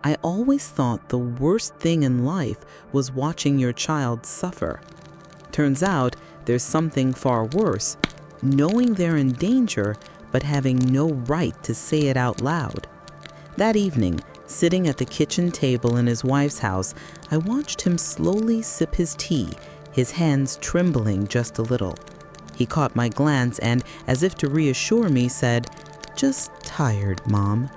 I always thought the worst thing in life was watching your child suffer. Turns out there's something far worse, knowing they're in danger but having no right to say it out loud. That evening, sitting at the kitchen table in his wife's house, I watched him slowly sip his tea, his hands trembling just a little. He caught my glance and, as if to reassure me, said, "Just tired, Mom."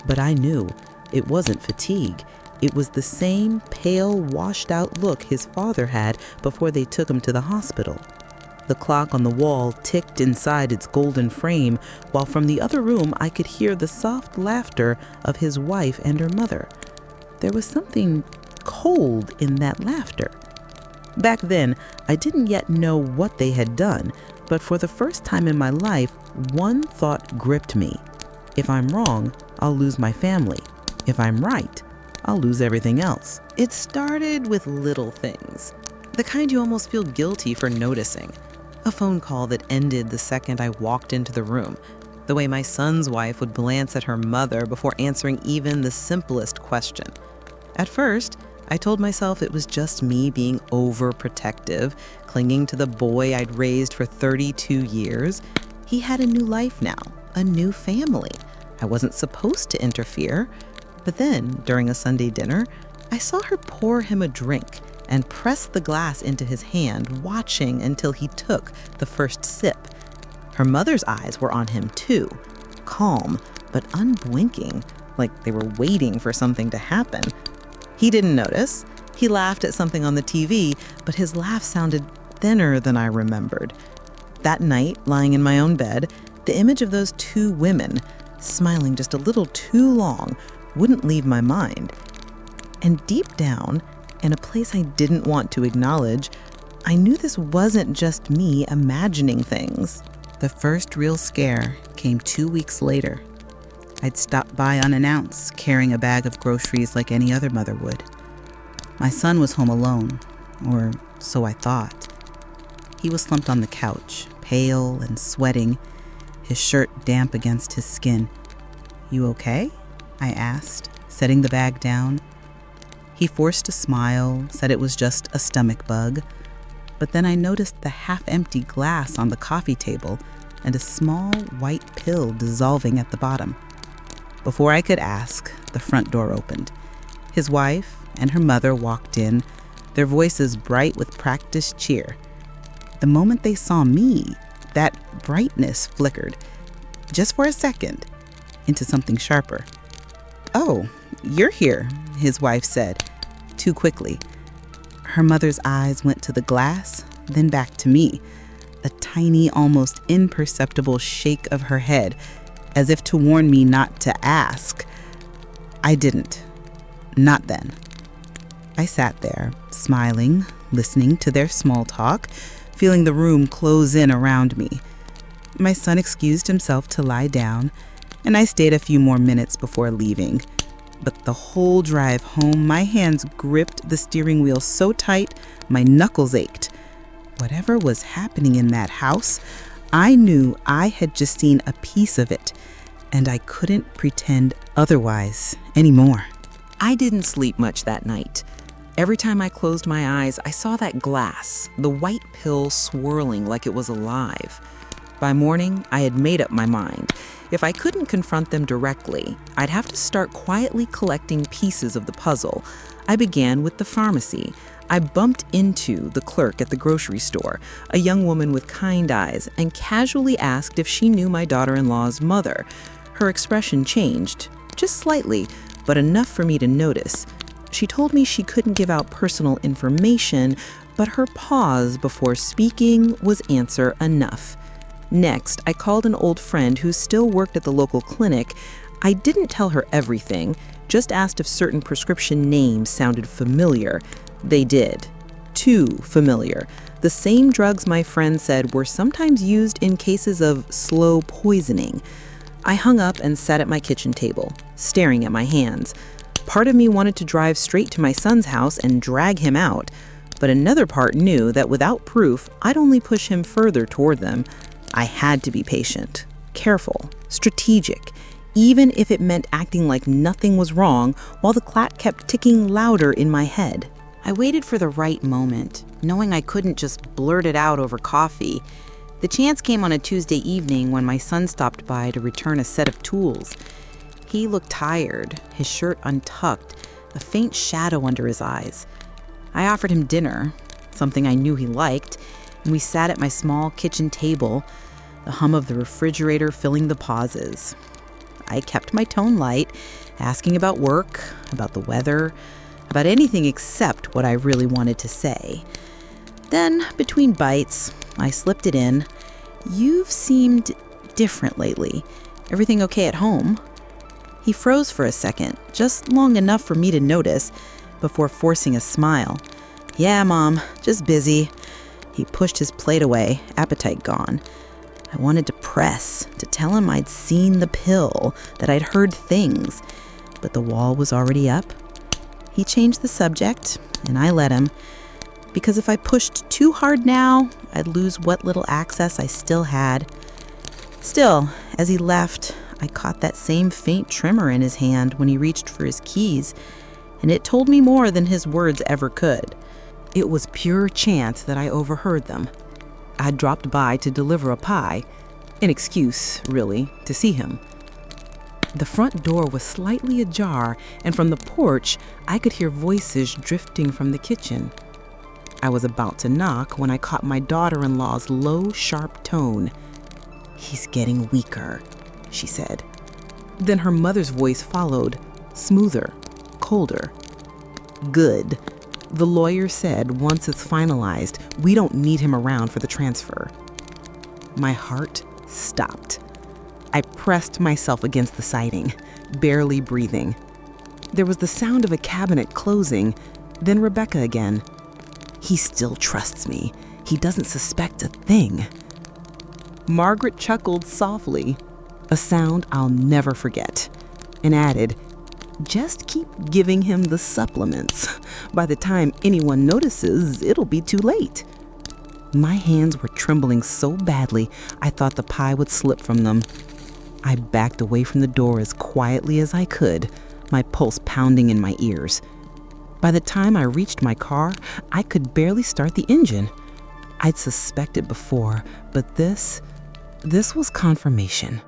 But I knew it wasn't fatigue. It was the same pale, washed-out look his father had before they took him to the hospital. The clock on the wall ticked inside its golden frame, while from the other room I could hear the soft laughter of his wife and her mother. There was something cold in that laughter. Back then, I didn't yet know what they had done, but for the first time in my life, one thought gripped me. If I'm wrong, I'll lose my family. If I'm right, I'll lose everything else. It started with little things, the kind you almost feel guilty for noticing. A phone call that ended the second I walked into the room. The way my son's wife would glance at her mother before answering even the simplest question. At first, I told myself it was just me being overprotective, clinging to the boy I'd raised for 32 years. He had a new life now, a new family. I wasn't supposed to interfere. But then, during a Sunday dinner, I saw her pour him a drink and press the glass into his hand, watching until he took the first sip. Her mother's eyes were on him too, calm but unblinking, like they were waiting for something to happen. He didn't notice. He laughed at something on the TV, but his laugh sounded thinner than I remembered. That night, lying in my own bed, the image of those two women, smiling just a little too long, wouldn't leave my mind. And deep down, in a place I didn't want to acknowledge, I knew this wasn't just me imagining things. The first real scare came 2 weeks later. I'd stopped by unannounced, carrying a bag of groceries like any other mother would. My son was home alone, or so I thought. He was slumped on the couch, pale and sweating, his shirt damp against his skin. "You okay?" I asked, setting the bag down. He forced a smile, said it was just a stomach bug, but then I noticed the half-empty glass on the coffee table and a small white pill dissolving at the bottom. Before I could ask, the front door opened. His wife and her mother walked in, their voices bright with practiced cheer. The moment they saw me, that brightness flickered, just for a second, into something sharper. "Oh, you're here," his wife said, too quickly. Her mother's eyes went to the glass, then back to me, a tiny, almost imperceptible shake of her head, as if to warn me not to ask. I didn't. Not then. I sat there, smiling, listening to their small talk, feeling the room close in around me. My son excused himself to lie down, and I stayed a few more minutes before leaving. But the whole drive home, my hands gripped the steering wheel so tight, my knuckles ached. Whatever was happening in that house, I knew I had just seen a piece of it, and I couldn't pretend otherwise anymore. I didn't sleep much that night. Every time I closed my eyes, I saw that glass, the white pill swirling like it was alive. By morning, I had made up my mind. If I couldn't confront them directly, I'd have to start quietly collecting pieces of the puzzle. I began with the pharmacy. I bumped into the clerk at the grocery store, a young woman with kind eyes, and casually asked if she knew my daughter-in-law's mother. Her expression changed, just slightly, but enough for me to notice. She told me she couldn't give out personal information, but her pause before speaking was answer enough. Next, I called an old friend who still worked at the local clinic. I didn't tell her everything, just asked if certain prescription names sounded familiar. They did. Too familiar. The same drugs my friend said were sometimes used in cases of slow poisoning. I hung up and sat at my kitchen table, staring at my hands. Part of me wanted to drive straight to my son's house and drag him out, but another part knew that without proof, I'd only push him further toward them. I had to be patient, careful, strategic. even if it meant acting like nothing was wrong while the clock kept ticking louder in my head. I waited for the right moment, knowing I couldn't just blurt it out over coffee. The chance came on a Tuesday evening when my son stopped by to return a set of tools. He looked tired, his shirt untucked, a faint shadow under his eyes. I offered him dinner, something I knew he liked, and we sat at my small kitchen table, the hum of the refrigerator filling the pauses. I kept my tone light, asking about work, about the weather, about anything except what I really wanted to say. Then, between bites, I slipped it in. "You've seemed different lately. Everything okay at home?" He froze for a second, just long enough for me to notice, before forcing a smile. "Yeah, Mom, just busy." He pushed his plate away, appetite gone. I wanted to press, to tell him I'd seen the pill, that I'd heard things, but the wall was already up. He changed the subject, and I let him, because if I pushed too hard now, I'd lose what little access I still had. Still, as he left, I caught that same faint tremor in his hand when he reached for his keys, and it told me more than his words ever could. It was pure chance that I overheard them. I'd dropped by to deliver a pie, an excuse, really, to see him. The front door was slightly ajar, and from the porch, I could hear voices drifting from the kitchen. I was about to knock when I caught my daughter-in-law's low, sharp tone. "He's getting weaker," she said. Then her mother's voice followed, smoother, colder. "Good. The lawyer said once it's finalized, we don't need him around for the transfer." My heart stopped. I pressed myself against the siding, barely breathing. There was the sound of a cabinet closing, then Rebecca again. "He still trusts me. He doesn't suspect a thing." Margaret chuckled softly, a sound I'll never forget, and added, "Just keep giving him the supplements. By the time anyone notices, it'll be too late." My hands were trembling so badly, I thought the pie would slip from them. I backed away from the door as quietly as I could, my pulse pounding in my ears. By the time I reached my car, I could barely start the engine. I'd suspected before, but this was confirmation.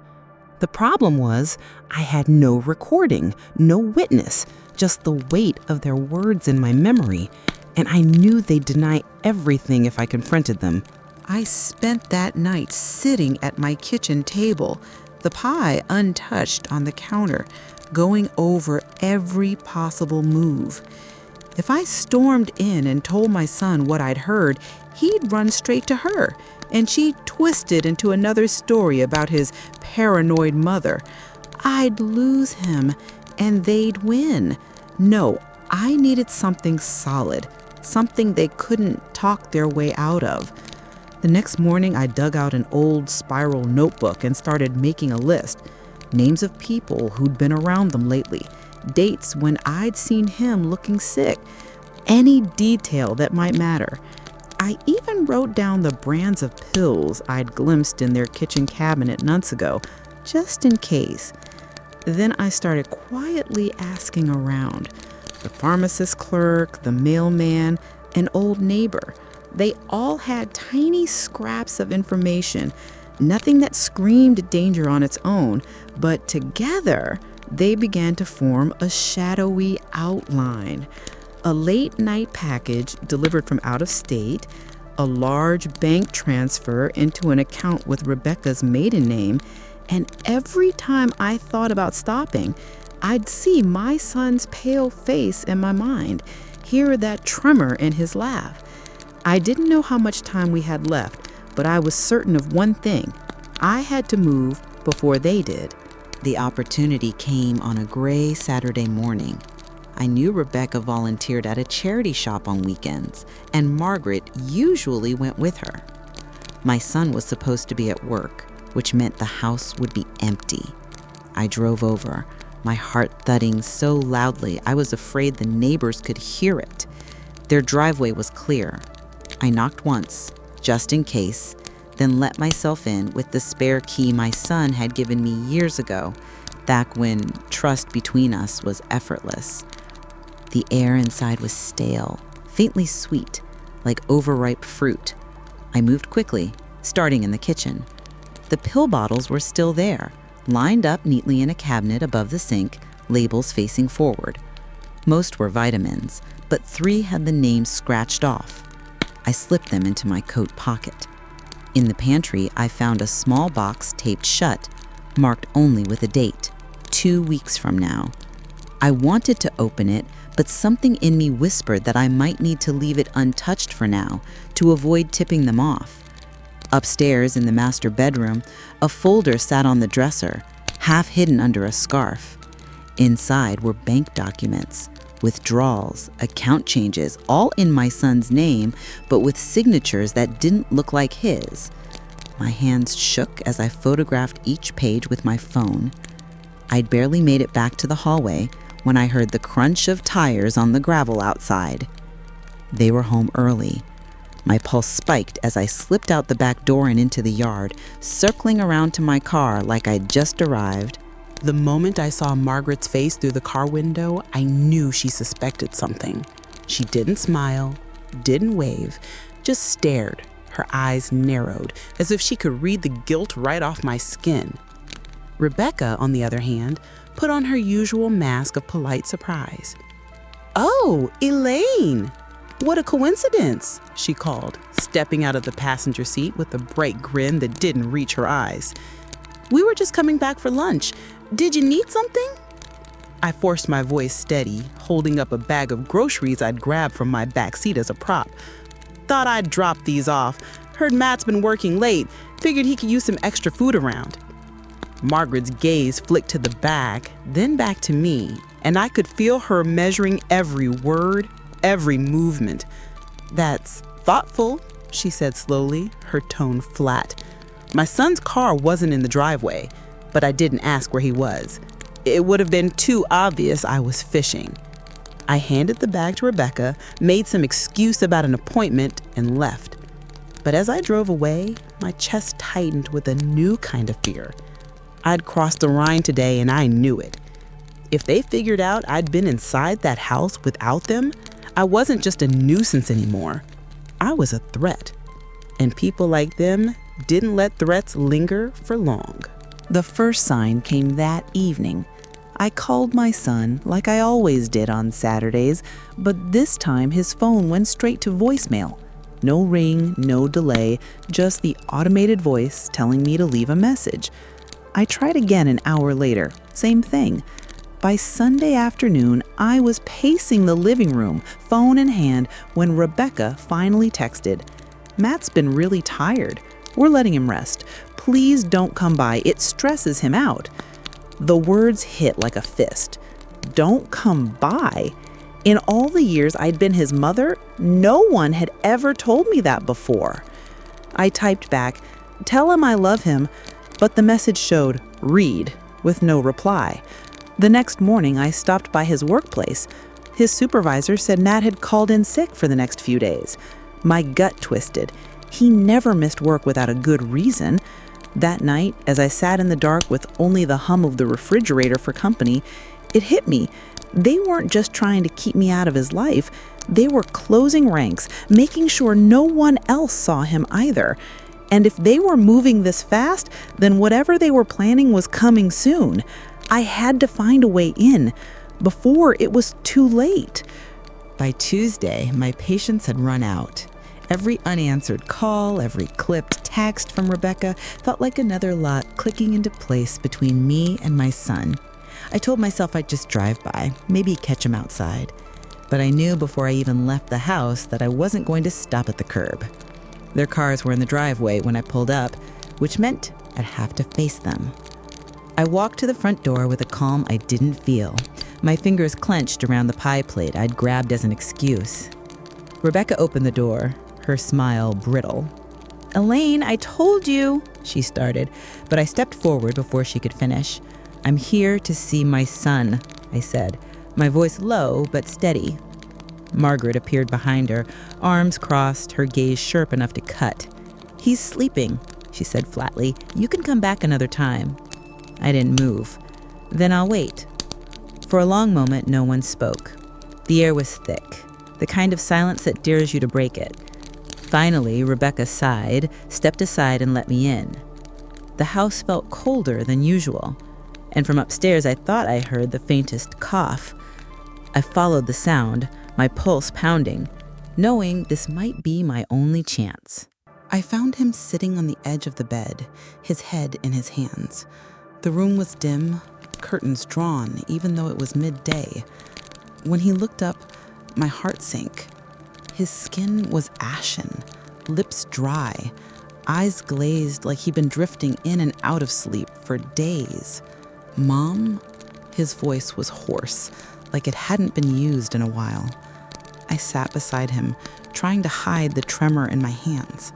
The problem was, I had no recording, no witness, just the weight of their words in my memory, and I knew they'd deny everything if I confronted them. I spent that night sitting at my kitchen table, the pie untouched on the counter, going over every possible move. If I stormed in and told my son what I'd heard, he'd run straight to her, and she'd twist it into another story about his paranoid mother. I'd lose him, and they'd win. No, I needed something solid, something they couldn't talk their way out of. The next morning, I dug out an old spiral notebook and started making a list. Names of people who'd been around them lately, dates when I'd seen him looking sick, any detail that might matter. I even wrote down the brands of pills I'd glimpsed in their kitchen cabinet months ago, just in case. Then I started quietly asking around. The pharmacist clerk, the mailman, an old neighbor. They all had tiny scraps of information, nothing that screamed danger on its own, but together they began to form a shadowy outline. A late-night package delivered from out of state, a large bank transfer into an account with Rebecca's maiden name, and every time I thought about stopping, I'd see my son's pale face in my mind, hear that tremor in his laugh. I didn't know how much time we had left, but I was certain of one thing. I had to move before they did. The opportunity came on a gray Saturday morning. I knew Rebecca volunteered at a charity shop on weekends, and Margaret usually went with her. My son was supposed to be at work, which meant the house would be empty. I drove over, my heart thudding so loudly I was afraid the neighbors could hear it. Their driveway was clear. I knocked once, just in case, then let myself in with the spare key my son had given me years ago. back when trust between us was effortless. The air inside was stale, faintly sweet, like overripe fruit. I moved quickly, starting in the kitchen. The pill bottles were still there, lined up neatly in a cabinet above the sink, labels facing forward. Most were vitamins, but 3 had the names scratched off. I slipped them into my coat pocket. In the pantry, I found a small box taped shut, marked only with a date, 2 weeks from now. I wanted to open it, but something in me whispered that I might need to leave it untouched for now to avoid tipping them off. Upstairs in the master bedroom, a folder sat on the dresser, half hidden under a scarf. Inside were bank documents, withdrawals, account changes, all in my son's name, but with signatures that didn't look like his. My hands shook as I photographed each page with my phone. I'd barely made it back to the hallway when I heard the crunch of tires on the gravel outside. They were home early. My pulse spiked as I slipped out the back door and into the yard, circling around to my car like I'd just arrived. The moment I saw Margaret's face through the car window, I knew she suspected something. She didn't smile, didn't wave, just stared, her eyes narrowed, as if she could read the guilt right off my skin. Rebecca, on the other hand, put on her usual mask of polite surprise. "Oh, Elaine! What a coincidence," she called, stepping out of the passenger seat with a bright grin that didn't reach her eyes. "We were just coming back for lunch. Did you need something?" I forced my voice steady, holding up a bag of groceries I'd grabbed from my back seat as a prop. "Thought I'd drop these off. Heard Matt's been working late. Figured he could use some extra food around." Margaret's gaze flicked to the bag, then back to me, and I could feel her measuring every word, every movement. "That's thoughtful," she said slowly, her tone flat. My son's car wasn't in the driveway, but I didn't ask where he was. It would have been too obvious I was fishing. I handed the bag to Rebecca, made some excuse about an appointment, and left. But as I drove away, my chest tightened with a new kind of fear. I'd crossed the Rhine today and I knew it. If they figured out I'd been inside that house without them, I wasn't just a nuisance anymore. I was a threat. And people like them didn't let threats linger for long. The first sign came that evening. I called my son like I always did on Saturdays, but this time his phone went straight to voicemail. No ring, no delay, just the automated voice telling me to leave a message. I tried again an hour later, same thing. By Sunday afternoon, I was pacing the living room, phone in hand, when Rebecca finally texted, "Matt's been really tired. We're letting him rest. Please don't come by. It stresses him out." The words hit like a fist. Don't come by? In all the years I'd been his mother, no one had ever told me that before. I typed back, "Tell him I love him," but the message showed "read" with no reply. The next morning, I stopped by his workplace. His supervisor said Matt had called in sick for the next few days. My gut twisted. He never missed work without a good reason. That night, as I sat in the dark with only the hum of the refrigerator for company, it hit me. They weren't just trying to keep me out of his life. They were closing ranks, making sure no one else saw him either. And if they were moving this fast, then whatever they were planning was coming soon. I had to find a way in before it was too late. By Tuesday, my patience had run out. Every unanswered call, every clipped text from Rebecca felt like another lot clicking into place between me and my son. I told myself I'd just drive by, maybe catch him outside. But I knew before I even left the house that I wasn't going to stop at the curb. Their cars were in the driveway when I pulled up, which meant I'd have to face them. I walked to the front door with a calm I didn't feel, my fingers clenched around the pie plate I'd grabbed as an excuse. Rebecca opened the door, her smile brittle. "Elaine, I told you," she started, but I stepped forward before she could finish. "I'm here to see my son," I said, my voice low but steady. Margaret appeared behind her, arms crossed, her gaze sharp enough to cut. "He's sleeping," she said flatly. "You can come back another time." I didn't move. Then I'll wait. For a long moment, no one spoke. The air was thick, the kind of silence that dares you to break it. Finally, Rebecca sighed, stepped aside, and let me in. The house felt colder than usual, and from upstairs I thought I heard the faintest cough. I followed the sound, my pulse pounding, knowing this might be my only chance. I found him sitting on the edge of the bed, his head in his hands. The room was dim, curtains drawn, even though it was midday. When he looked up, my heart sank. His skin was ashen, lips dry, eyes glazed like he'd been drifting in and out of sleep for days. "Mom?" His voice was hoarse, like it hadn't been used in a while. I sat beside him, trying to hide the tremor in my hands.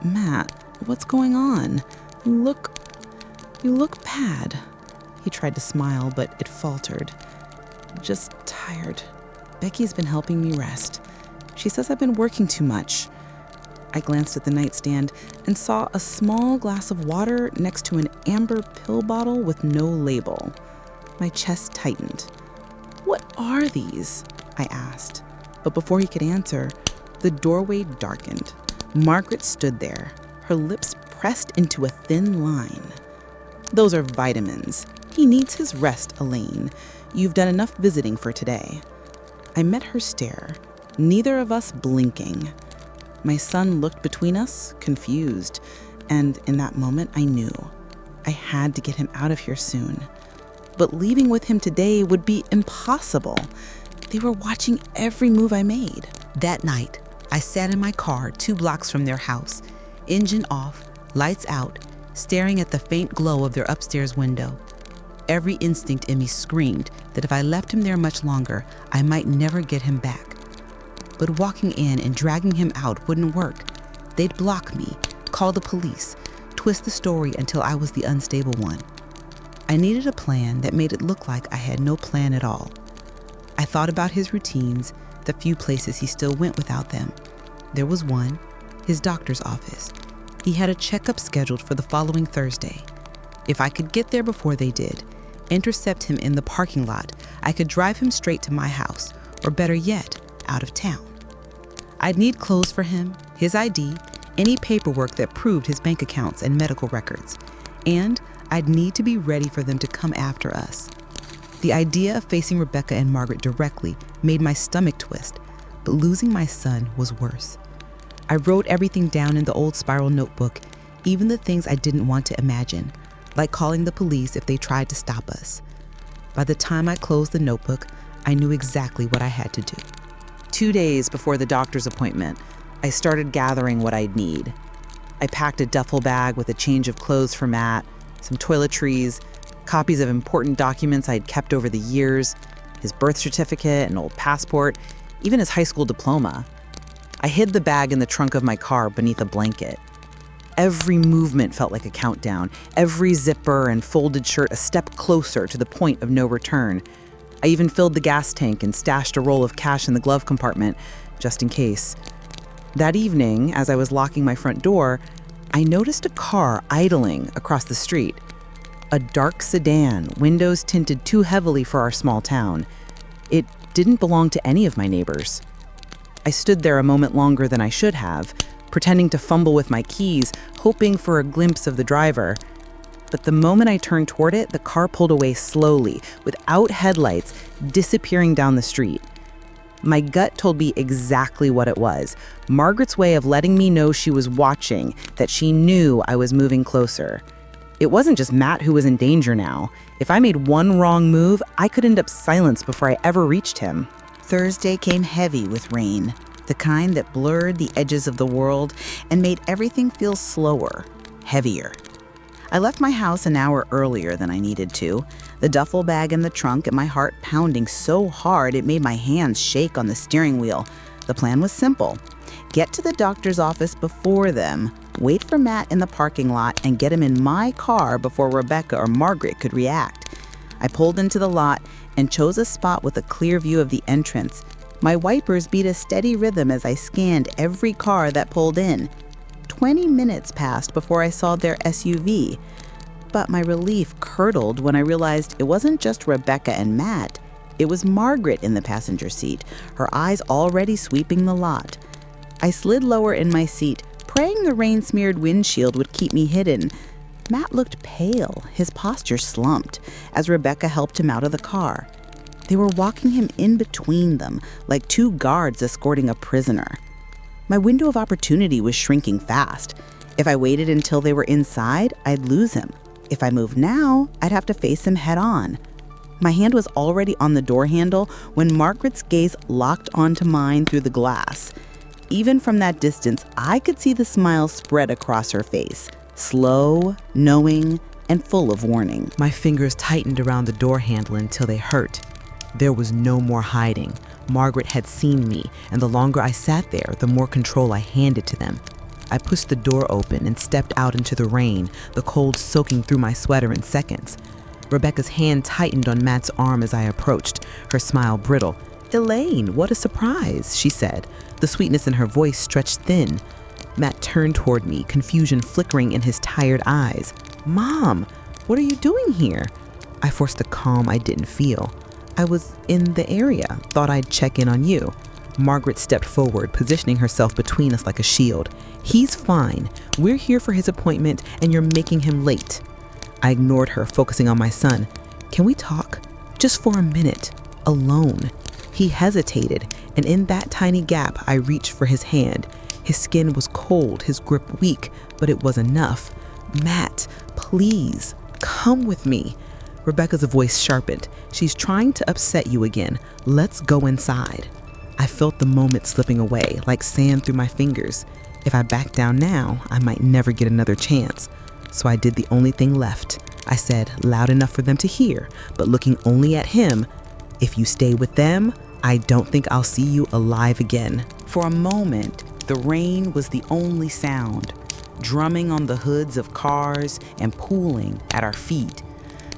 "Matt, what's going on? You look bad." He tried to smile, but it faltered. "Just tired. Becky's been helping me rest. She says I've been working too much." I glanced at the nightstand and saw a small glass of water next to an amber pill bottle with no label. My chest tightened. "What are these?" I asked. But before he could answer, the doorway darkened. Margaret stood there, her lips pressed into a thin line. "Those are vitamins. He needs his rest, Elaine. You've done enough visiting for today." I met her stare, neither of us blinking. My son looked between us, confused, and in that moment I knew I had to get him out of here soon. But leaving with him today would be impossible. They were watching every move I made. That night, I sat in my car 2 blocks from their house, engine off, lights out, staring at the faint glow of their upstairs window. Every instinct in me screamed that if I left him there much longer, I might never get him back. But walking in and dragging him out wouldn't work. They'd block me, call the police, twist the story until I was the unstable one. I needed a plan that made it look like I had no plan at all. I thought about his routines, the few places he still went without them. There was one, his doctor's office. He had a checkup scheduled for the following Thursday. If I could get there before they did, intercept him in the parking lot, I could drive him straight to my house, or better yet, out of town. I'd need clothes for him, his ID, any paperwork that proved his bank accounts and medical records, and I'd need to be ready for them to come after us. The idea of facing Rebecca and Margaret directly made my stomach twist, but losing my son was worse. I wrote everything down in the old spiral notebook, even the things I didn't want to imagine, like calling the police if they tried to stop us. By the time I closed the notebook, I knew exactly what I had to do. 2 days before the doctor's appointment, I started gathering what I'd need. I packed a duffel bag with a change of clothes for Matt, some toiletries, copies of important documents I'd kept over the years, his birth certificate, an old passport, even his high school diploma. I hid the bag in the trunk of my car beneath a blanket. Every movement felt like a countdown, every zipper and folded shirt a step closer to the point of no return. I even filled the gas tank and stashed a roll of cash in the glove compartment, just in case. That evening, as I was locking my front door, I noticed a car idling across the street. A dark sedan, windows tinted too heavily for our small town. It didn't belong to any of my neighbors. I stood there a moment longer than I should have, pretending to fumble with my keys, hoping for a glimpse of the driver. But the moment I turned toward it, the car pulled away slowly, without headlights, disappearing down the street. My gut told me exactly what it was. Margaret's way of letting me know she was watching, that she knew I was moving closer. It wasn't just Matt who was in danger now. If I made one wrong move, I could end up silenced before I ever reached him. Thursday came heavy with rain, the kind that blurred the edges of the world and made everything feel slower, heavier. I left my house an hour earlier than I needed to, the duffel bag in the trunk and my heart pounding so hard it made my hands shake on the steering wheel. The plan was simple. Get to the doctor's office before them, wait for Matt in the parking lot, and get him in my car before Rebecca or Margaret could react. I pulled into the lot and chose a spot with a clear view of the entrance. My wipers beat a steady rhythm as I scanned every car that pulled in. 20 minutes passed before I saw their SUV. But my relief curdled when I realized it wasn't just Rebecca and Matt. It was Margaret in the passenger seat, her eyes already sweeping the lot. I slid lower in my seat, praying the rain-smeared windshield would keep me hidden. Matt looked pale, his posture slumped, as Rebecca helped him out of the car. They were walking him in between them, like two guards escorting a prisoner. My window of opportunity was shrinking fast. If I waited until they were inside, I'd lose him. If I moved now, I'd have to face him head on. My hand was already on the door handle when Margaret's gaze locked onto mine through the glass. Even from that distance, I could see the smile spread across her face, slow, knowing, and full of warning. My fingers tightened around the door handle until they hurt. There was no more hiding. Margaret had seen me, and the longer I sat there, the more control I handed to them. I pushed the door open and stepped out into the rain, the cold soaking through my sweater in seconds. Rebecca's hand tightened on Matt's arm as I approached, her smile brittle. "Elaine, what a surprise," she said. The sweetness in her voice stretched thin. Matt turned toward me, confusion flickering in his tired eyes. "Mom, what are you doing here?" I forced a calm I didn't feel. "I was in the area, thought I'd check in on you." Margaret stepped forward, positioning herself between us like a shield. "He's fine. We're here for his appointment, and you're making him late." I ignored her, focusing on my son. "Can we talk? Just for a minute. Alone." He hesitated, and in that tiny gap, I reached for his hand. His skin was cold, his grip weak, but it was enough. "Matt, please, come with me." Rebecca's voice sharpened. "She's trying to upset you again. Let's go inside." I felt the moment slipping away, like sand through my fingers. If I backed down now, I might never get another chance. So I did the only thing left. I said, loud enough for them to hear, but looking only at him, "If you stay with them, I don't think I'll see you alive again." For a moment, the rain was the only sound, drumming on the hoods of cars and pooling at our feet.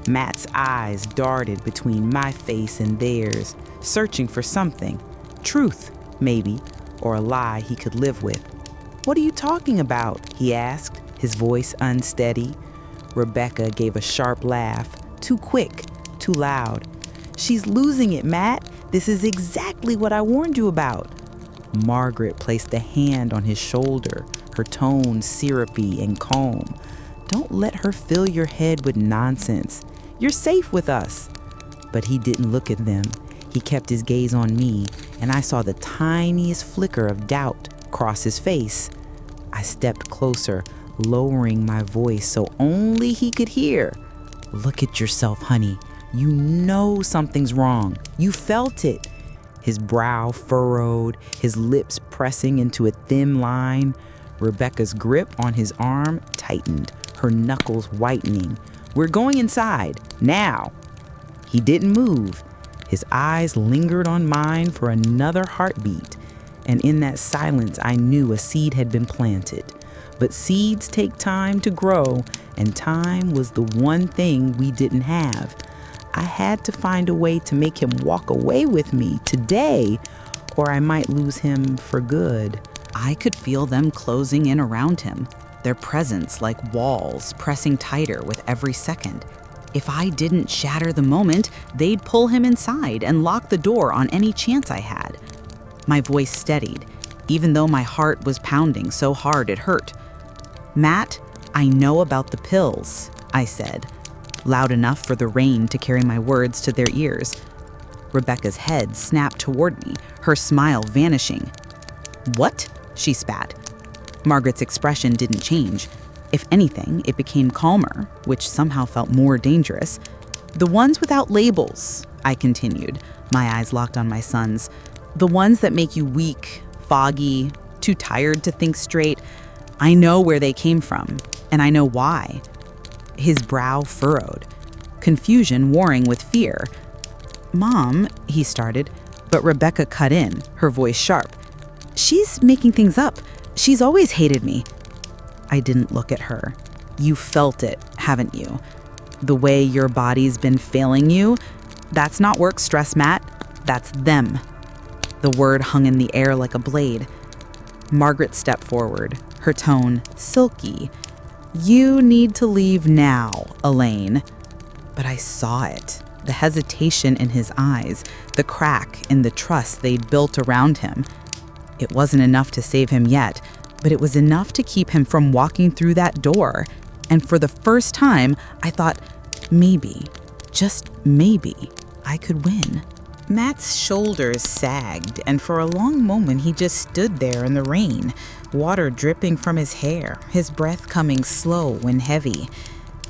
Matt's eyes darted between my face and theirs, searching for something. Truth, maybe, or a lie he could live with. "What are you talking about?" he asked, his voice unsteady. Rebecca gave a sharp laugh, too quick, too loud. "She's losing it, Matt. This is exactly what I warned you about." Margaret placed a hand on his shoulder, her tone syrupy and calm. "Don't let her fill your head with nonsense. You're safe with us." But he didn't look at them. He kept his gaze on me, and I saw the tiniest flicker of doubt cross his face. I stepped closer, lowering my voice so only he could hear. "Look at yourself, honey. You know something's wrong. You felt it." His brow furrowed, his lips pressing into a thin line. Rebecca's grip on his arm tightened, her knuckles whitening. "We're going inside, now." He didn't move. His eyes lingered on mine for another heartbeat, and in that silence I knew a seed had been planted. But seeds take time to grow, and time was the one thing we didn't have. I had to find a way to make him walk away with me today, or I might lose him for good. I could feel them closing in around him, their presence like walls pressing tighter with every second. If I didn't shatter the moment, they'd pull him inside and lock the door on any chance I had. My voice steadied, even though my heart was pounding so hard it hurt. "Matt, I know about the pills," I said, loud enough for the rain to carry my words to their ears. Rebecca's head snapped toward me, her smile vanishing. "What?" she spat. Margaret's expression didn't change. If anything, it became calmer, which somehow felt more dangerous. "The ones without labels," I continued, my eyes locked on my son's. "The ones that make you weak, foggy, too tired to think straight. I know where they came from, and I know why." His brow furrowed, confusion warring with fear. "Mom," he started, but Rebecca cut in, her voice sharp. "She's making things up. She's always hated me." I didn't look at her. "You felt it, haven't you? The way your body's been failing you? That's not work stress, Matt. That's them." The word hung in the air like a blade. Margaret stepped forward, her tone silky. "You need to leave now, Elaine." But I saw it. The hesitation in his eyes, the crack in the trust they'd built around him. It wasn't enough to save him yet, but it was enough to keep him from walking through that door. And for the first time, I thought, maybe, just maybe, I could win. Matt's shoulders sagged, and for a long moment he just stood there in the rain, water dripping from his hair, his breath coming slow and heavy.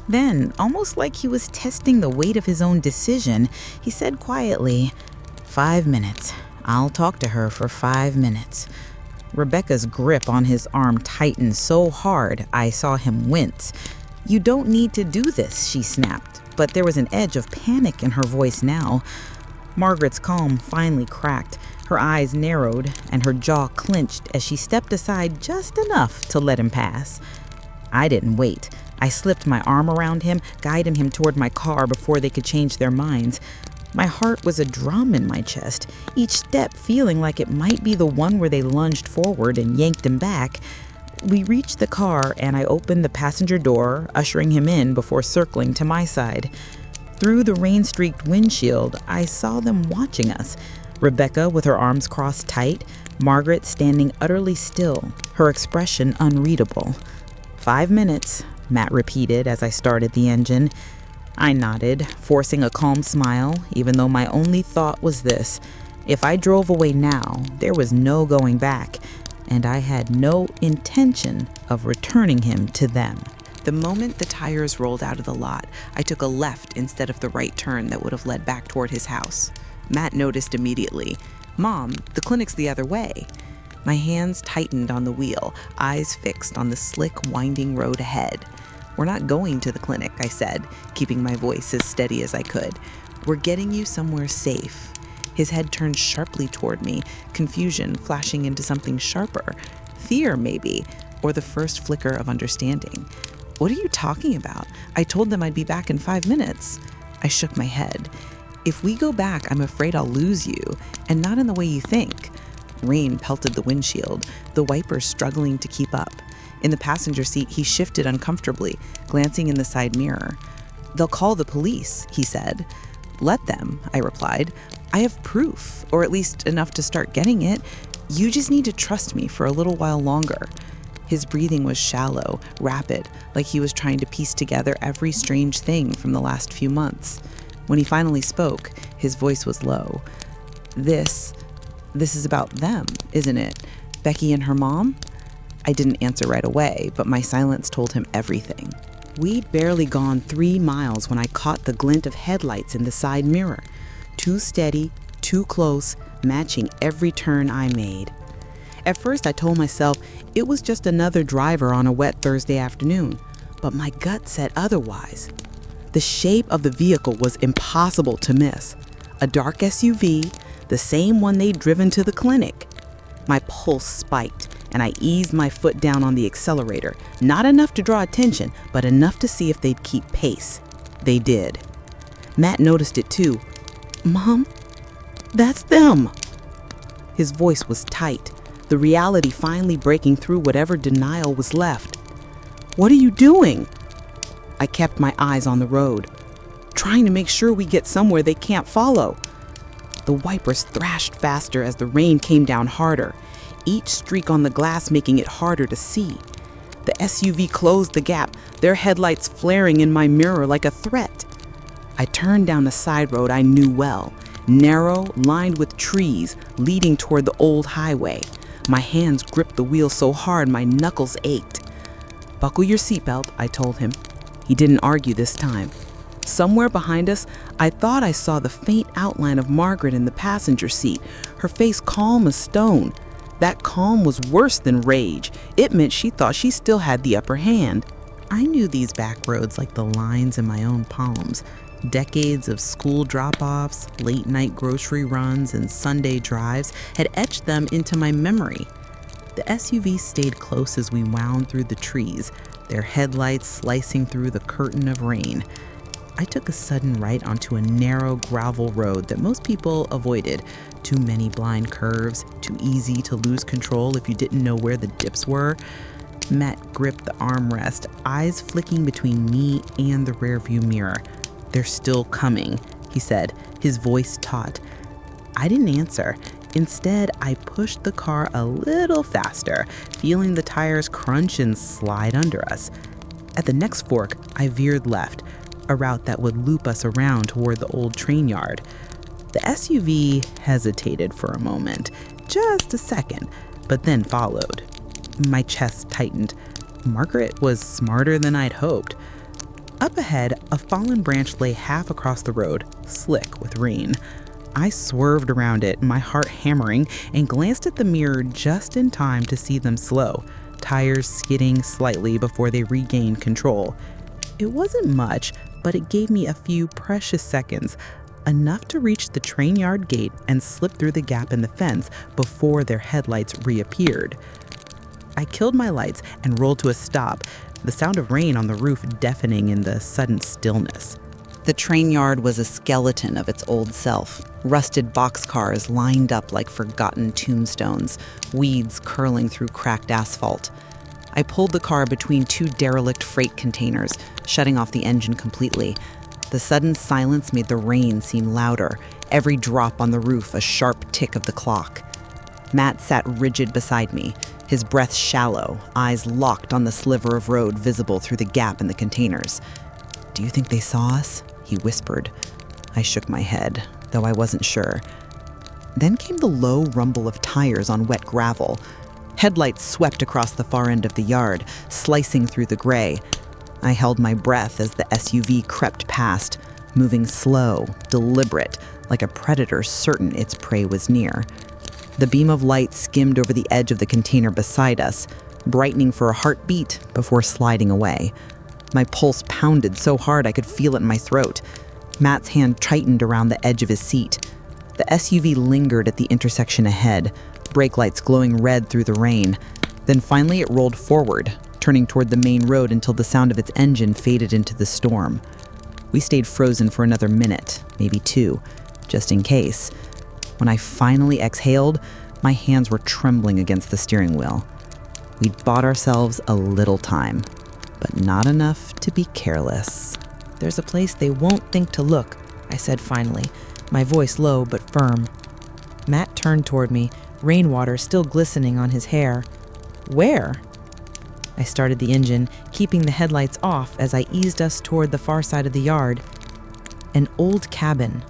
Then, almost like he was testing the weight of his own decision, he said quietly, 5 minutes. I'll talk to her for 5 minutes. Rebecca's grip on his arm tightened so hard I saw him wince. "You don't need to do this," she snapped, but there was an edge of panic in her voice now. Margaret's calm finally cracked. Her eyes narrowed and her jaw clenched as she stepped aside just enough to let him pass. I didn't wait. I slipped my arm around him, guiding him toward my car before they could change their minds. My heart was a drum in my chest, each step feeling like it might be the one where they lunged forward and yanked him back. We reached the car and I opened the passenger door, ushering him in before circling to my side. Through the rain-streaked windshield, I saw them watching us. Rebecca with her arms crossed tight, Margaret standing utterly still, her expression unreadable. 5 minutes, Matt repeated as I started the engine. I nodded, forcing a calm smile, even though my only thought was this. If I drove away now, there was no going back, and I had no intention of returning him to them. The moment the tires rolled out of the lot, I took a left instead of the right turn that would have led back toward his house. Matt noticed immediately. "Mom, the clinic's the other way." My hands tightened on the wheel, eyes fixed on the slick, winding road ahead. "We're not going to the clinic," I said, keeping my voice as steady as I could. "We're getting you somewhere safe." His head turned sharply toward me, confusion flashing into something sharper. Fear, maybe, or the first flicker of understanding. "What are you talking about? I told them I'd be back in 5 minutes." I shook my head. "If we go back, I'm afraid I'll lose you, and not in the way you think." Rain pelted the windshield, the wipers struggling to keep up. In the passenger seat, he shifted uncomfortably, glancing in the side mirror. "They'll call the police," he said. "Let them," I replied. "I have proof, or at least enough to start getting it. You just need to trust me for a little while longer." His breathing was shallow, rapid, like he was trying to piece together every strange thing from the last few months. When he finally spoke, his voice was low. This is about them, isn't it? Becky and her mom?" I didn't answer right away, but my silence told him everything. We'd barely gone 3 miles when I caught the glint of headlights in the side mirror. Too steady, too close, matching every turn I made. At first, I told myself it was just another driver on a wet Thursday afternoon, but my gut said otherwise. The shape of the vehicle was impossible to miss. A dark SUV, the same one they'd driven to the clinic. My pulse spiked, and I eased my foot down on the accelerator, not enough to draw attention, but enough to see if they'd keep pace. They did. Matt noticed it too. "Mom, that's them." His voice was tight, the reality finally breaking through whatever denial was left. "What are you doing?" I kept my eyes on the road, trying to make sure we get somewhere they can't follow. The wipers thrashed faster as the rain came down harder, each streak on the glass making it harder to see. The SUV closed the gap, their headlights flaring in my mirror like a threat. I turned down a side road I knew well, narrow, lined with trees, leading toward the old highway. My hands gripped the wheel so hard my knuckles ached. "Buckle your seatbelt," I told him. He didn't argue this time. Somewhere behind us, I thought I saw the faint outline of Margaret in the passenger seat, her face calm as stone. That calm was worse than rage. It meant she thought she still had the upper hand. I knew these back roads like the lines in my own palms. Decades of school drop-offs, late-night grocery runs, and Sunday drives had etched them into my memory. The SUV stayed close as we wound through the trees, their headlights slicing through the curtain of rain. I took a sudden right onto a narrow gravel road that most people avoided. Too many blind curves, too easy to lose control if you didn't know where the dips were. Matt gripped the armrest, eyes flicking between me and the rearview mirror. "They're still coming," he said, his voice taut. I didn't answer. Instead, I pushed the car a little faster, feeling the tires crunch and slide under us. At the next fork, I veered left, a route that would loop us around toward the old train yard. The SUV hesitated for a moment, just a second, but then followed. My chest tightened. Margaret was smarter than I'd hoped. Up ahead, a fallen branch lay half across the road, slick with rain. I swerved around it, my heart hammering, and glanced at the mirror just in time to see them slow, tires skidding slightly before they regained control. It wasn't much, but it gave me a few precious seconds, enough to reach the train yard gate and slip through the gap in the fence before their headlights reappeared. I killed my lights and rolled to a stop, the sound of rain on the roof deafening in the sudden stillness. The train yard was a skeleton of its old self. Rusted boxcars lined up like forgotten tombstones, weeds curling through cracked asphalt. I pulled the car between two derelict freight containers, shutting off the engine completely. The sudden silence made the rain seem louder, every drop on the roof a sharp tick of the clock. Matt sat rigid beside me, his breath shallow, eyes locked on the sliver of road visible through the gap in the containers. "Do you think they saw us?" he whispered. I shook my head, though I wasn't sure. Then came the low rumble of tires on wet gravel. Headlights swept across the far end of the yard, slicing through the gray. I held my breath as the SUV crept past, moving slow, deliberate, like a predator certain its prey was near. The beam of light skimmed over the edge of the container beside us, brightening for a heartbeat before sliding away. My pulse pounded so hard I could feel it in my throat. Matt's hand tightened around the edge of his seat. The SUV lingered at the intersection ahead, brake lights glowing red through the rain. Then finally it rolled forward, turning toward the main road until the sound of its engine faded into the storm. We stayed frozen for another minute, maybe two, just in case. When I finally exhaled, my hands were trembling against the steering wheel. We'd bought ourselves a little time, but not enough to be careless. "There's a place they won't think to look," I said finally, my voice low but firm. Matt turned toward me, rainwater still glistening on his hair. "Where?" I started the engine, keeping the headlights off as I eased us toward the far side of the yard. "An old cabin.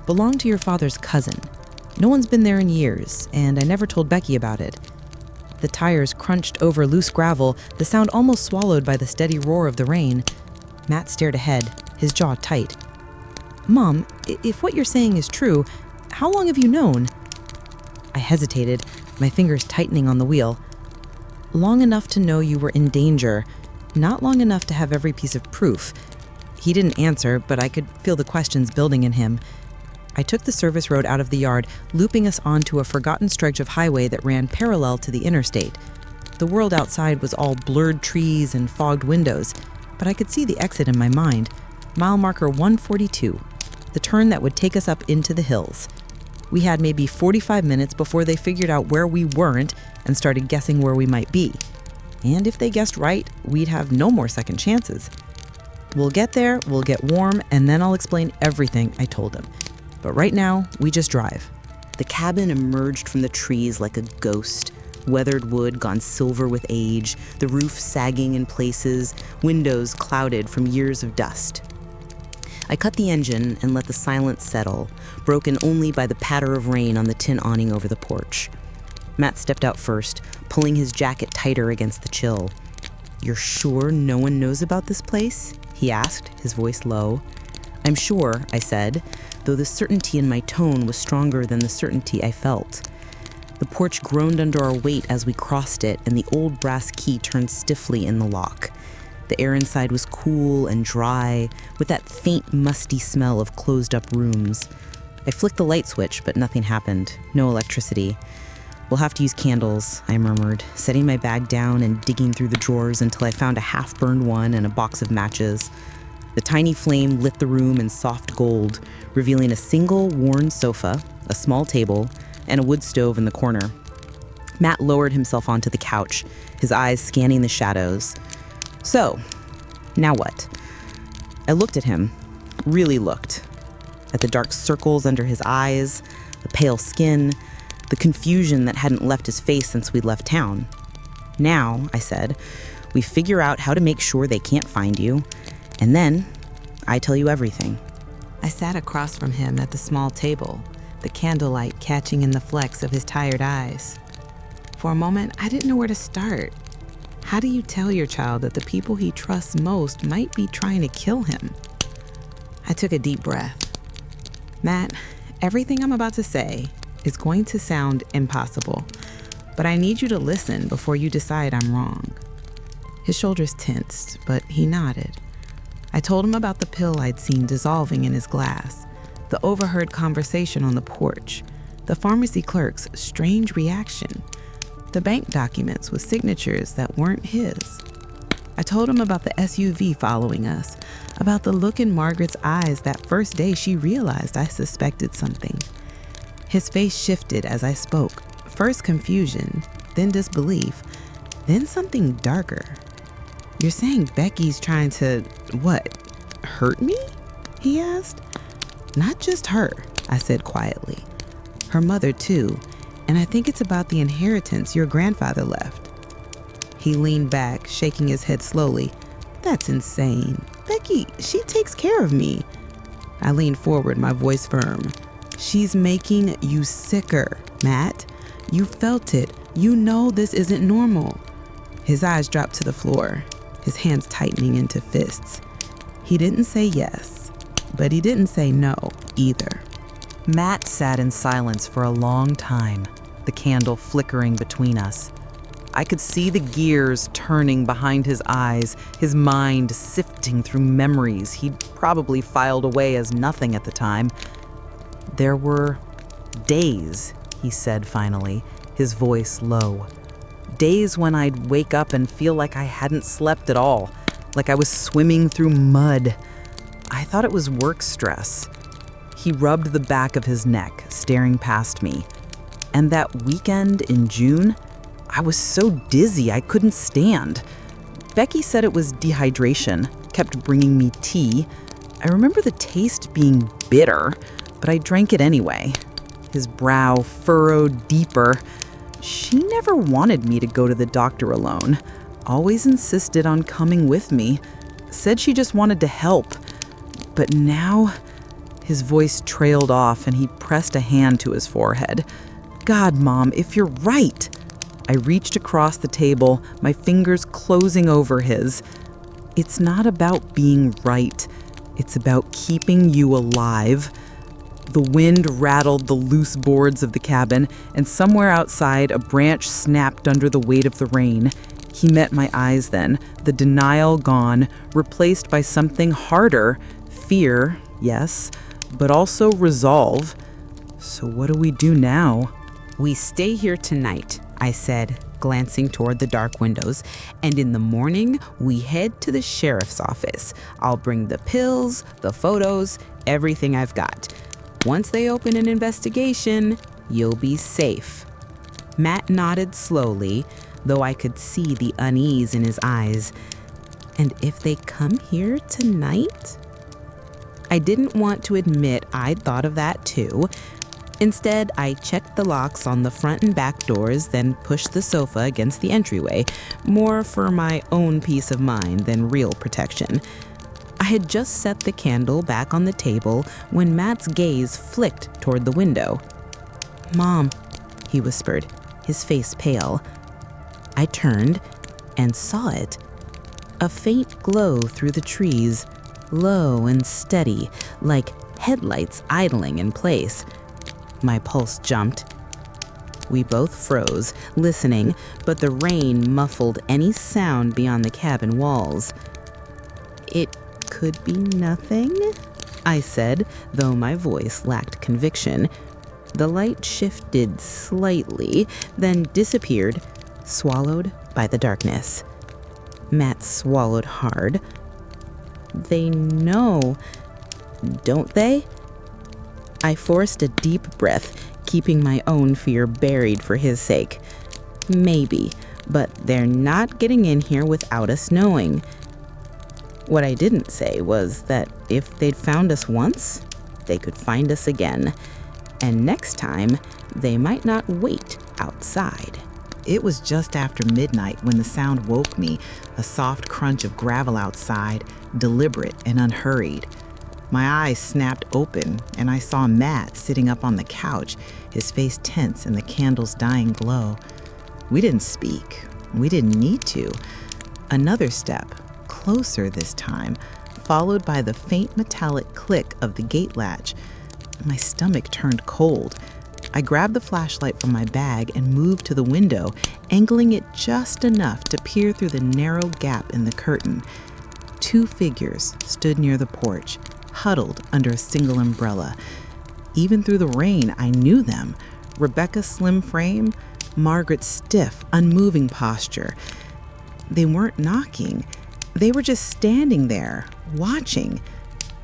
Belonged to your father's cousin. No one's been there in years, and I never told Becky about it." The tires crunched over loose gravel, the sound almost swallowed by the steady roar of the rain. Matt stared ahead, his jaw tight. "Mom, if what you're saying is true, how long have you known?" I hesitated, my fingers tightening on the wheel. "Long enough to know you were in danger, not long enough to have every piece of proof." He didn't answer, but I could feel the questions building in him. I took the service road out of the yard, looping us onto a forgotten stretch of highway that ran parallel to the interstate. The world outside was all blurred trees and fogged windows, but I could see the exit in my mind. Mile marker 142, the turn that would take us up into the hills. We had maybe 45 minutes before they figured out where we weren't and started guessing where we might be. And if they guessed right, we'd have no more second chances. "We'll get there, we'll get warm, and then I'll explain everything," I told him. "But right now, we just drive." The cabin emerged from the trees like a ghost, weathered wood gone silver with age, the roof sagging in places, windows clouded from years of dust. I cut the engine and let the silence settle, broken only by the patter of rain on the tin awning over the porch. Matt stepped out first, pulling his jacket tighter against the chill. "You're sure no one knows about this place?" he asked, his voice low. "I'm sure," I said, though the certainty in my tone was stronger than the certainty I felt. The porch groaned under our weight as we crossed it, and the old brass key turned stiffly in the lock. The air inside was cool and dry, with that faint, musty smell of closed-up rooms. I flicked the light switch, but nothing happened. No electricity. "We'll have to use candles," I murmured, setting my bag down and digging through the drawers until I found a half-burned one and a box of matches. The tiny flame lit the room in soft gold, revealing a single worn sofa, a small table, and a wood stove in the corner. Matt lowered himself onto the couch, his eyes scanning the shadows. So, now what? I looked at him, really looked. At the dark circles under his eyes, the pale skin, the confusion that hadn't left his face since we'd left town. Now, I said, we figure out how to make sure they can't find you, and then I tell you everything. I sat across from him at the small table, the candlelight catching in the flecks of his tired eyes. For a moment, I didn't know where to start. How do you tell your child that the people he trusts most might be trying to kill him? I took a deep breath. Matt, everything I'm about to say is going to sound impossible, but I need you to listen before you decide I'm wrong. His shoulders tensed, but he nodded. I told him about the pill I'd seen dissolving in his glass, the overheard conversation on the porch, the pharmacy clerk's strange reaction, the bank documents with signatures that weren't his. I told him about the SUV following us, about the look in Margaret's eyes that first day she realized I suspected something. His face shifted as I spoke, first confusion, then disbelief, then something darker. You're saying Becky's trying to, hurt me? He asked. Not just her, I said quietly. Her mother too, and I think it's about the inheritance your grandfather left. He leaned back, shaking his head slowly. That's insane. Becky, she takes care of me. I leaned forward, my voice firm. She's making you sicker, Matt. You felt it. You know this isn't normal. His eyes dropped to the floor, his hands tightening into fists. He didn't say yes, but he didn't say no either. Matt sat in silence for a long time, the candle flickering between us. I could see the gears turning behind his eyes, his mind sifting through memories he'd probably filed away as nothing at the time. There were days, he said finally, his voice low. Days when I'd wake up and feel like I hadn't slept at all, like I was swimming through mud. I thought it was work stress. He rubbed the back of his neck, staring past me. And that weekend in June, I was so dizzy I couldn't stand. Becky said it was dehydration, kept bringing me tea. I remember the taste being bitter, but I drank it anyway. His brow furrowed deeper. She never wanted me to go to the doctor alone. Always insisted on coming with me. Said she just wanted to help. But now, his voice trailed off and he pressed a hand to his forehead. God, Mom, if you're right. I reached across the table, my fingers closing over his. It's not about being right. It's about keeping you alive. The wind rattled the loose boards of the cabin, and somewhere outside, a branch snapped under the weight of the rain. He met my eyes then, the denial gone, replaced by something harder. Fear, yes, but also resolve. So what do we do now? We stay here tonight, I said, glancing toward the dark windows, and in the morning, we head to the sheriff's office. I'll bring the pills, the photos, everything I've got. Once they open an investigation, you'll be safe. Matt nodded slowly, though I could see the unease in his eyes. And if they come here tonight? I didn't want to admit I'd thought of that too. Instead, I checked the locks on the front and back doors, then pushed the sofa against the entryway, more for my own peace of mind than real protection. I had just set the candle back on the table when Matt's gaze flicked toward the window. "Mom," he whispered, his face pale. I turned and saw it. A faint glow through the trees, low and steady, like headlights idling in place. My pulse jumped. We both froze, listening, but the rain muffled any sound beyond the cabin walls. "It could be nothing," I said, though my voice lacked conviction. The light shifted slightly, then disappeared, swallowed by the darkness. Matt swallowed hard. "They know, don't they?" I forced a deep breath, keeping my own fear buried for his sake. Maybe, but they're not getting in here without us knowing. What I didn't say was that if they'd found us once, they could find us again. And next time, they might not wait outside. It was just after midnight when the sound woke me, a soft crunch of gravel outside, deliberate and unhurried. My eyes snapped open, and I saw Matt sitting up on the couch, his face tense in the candle's dying glow. We didn't speak. We didn't need to. Another step, closer this time, followed by the faint metallic click of the gate latch. My stomach turned cold. I grabbed the flashlight from my bag and moved to the window, angling it just enough to peer through the narrow gap in the curtain. 2 figures stood near the porch, huddled under a single umbrella. Even through the rain, I knew them. Rebecca's slim frame, Margaret's stiff, unmoving posture. They weren't knocking. They were just standing there, watching.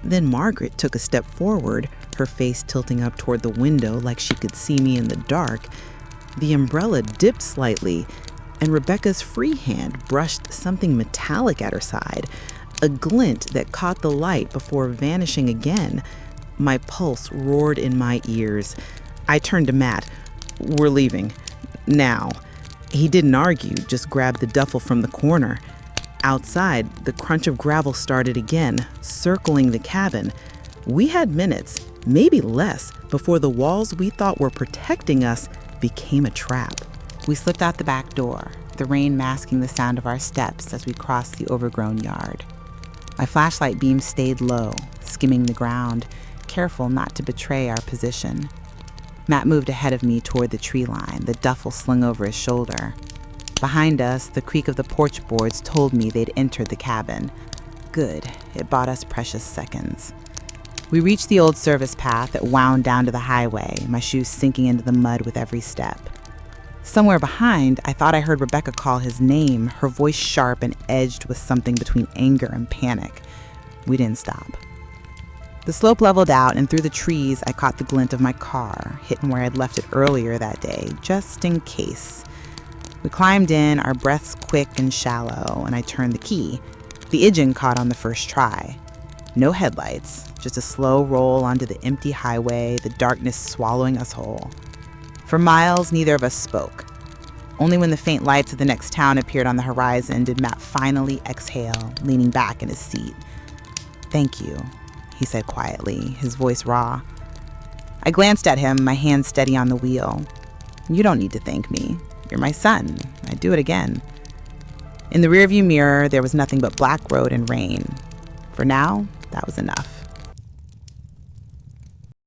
Then Margaret took a step forward, her face tilting up toward the window like she could see me in the dark. The umbrella dipped slightly, and Rebecca's free hand brushed something metallic at her side, a glint that caught the light before vanishing again. My pulse roared in my ears. I turned to Matt. "We're leaving. Now." He didn't argue, just grabbed the duffel from the corner. Outside, the crunch of gravel started again, circling the cabin. We had minutes, maybe less, before the walls we thought were protecting us became a trap. We slipped out the back door, the rain masking the sound of our steps as we crossed the overgrown yard. My flashlight beam stayed low, skimming the ground, careful not to betray our position. Matt moved ahead of me toward the tree line, the duffel slung over his shoulder. Behind us, the creak of the porch boards told me they'd entered the cabin. Good, it bought us precious seconds. We reached the old service path that wound down to the highway, my shoes sinking into the mud with every step. Somewhere behind, I thought I heard Rebecca call his name, her voice sharp and edged with something between anger and panic. We didn't stop. The slope leveled out, and through the trees, I caught the glint of my car, hidden where I'd left it earlier that day, just in case. We climbed in, our breaths quick and shallow, and I turned the key. The engine caught on the first try. No headlights, just a slow roll onto the empty highway, the darkness swallowing us whole. For miles, neither of us spoke. Only when the faint lights of the next town appeared on the horizon did Matt finally exhale, leaning back in his seat. "Thank you," he said quietly, his voice raw. I glanced at him, my hand steady on the wheel. "You don't need to thank me. You're my son. I'd do it again." In the rearview mirror, there was nothing but black road and rain. For now, that was enough.